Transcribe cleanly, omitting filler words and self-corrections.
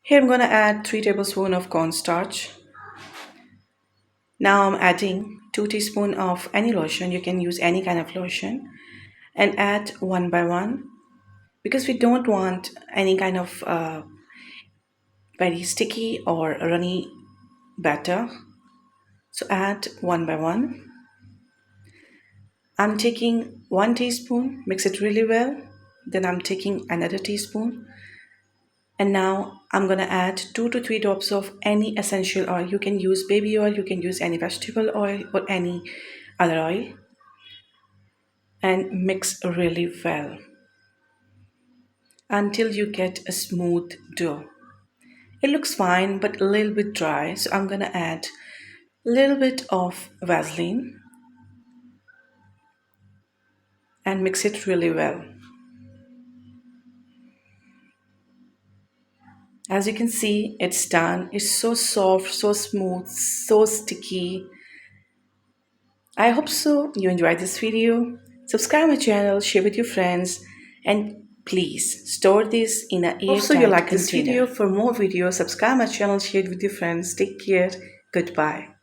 Here I'm going to add 3 tablespoons of cornstarch. Now I'm adding 2 teaspoons of any lotion. You can use any kind of lotion and add one by one because we don't want any kind of very sticky or runny batter. So add one by one. I'm taking 1 teaspoon, mix it really well. Then I'm taking another teaspoon. And now I'm gonna add 2 to 3 drops of any essential oil. You can use baby oil, you can use any vegetable oil or any other oil and mix really well until you get a smooth dough. It looks fine but a little bit dry, so I'm gonna add a little bit of Vaseline and mix it really well. As you can see, it's done. It's so soft, so smooth, so sticky. I hope so you enjoyed this video. Subscribe my channel, share with your friends, and please store this in an airtight Also, you like container. this video. For more videos, subscribe my channel, share it with your friends. Take care. Goodbye.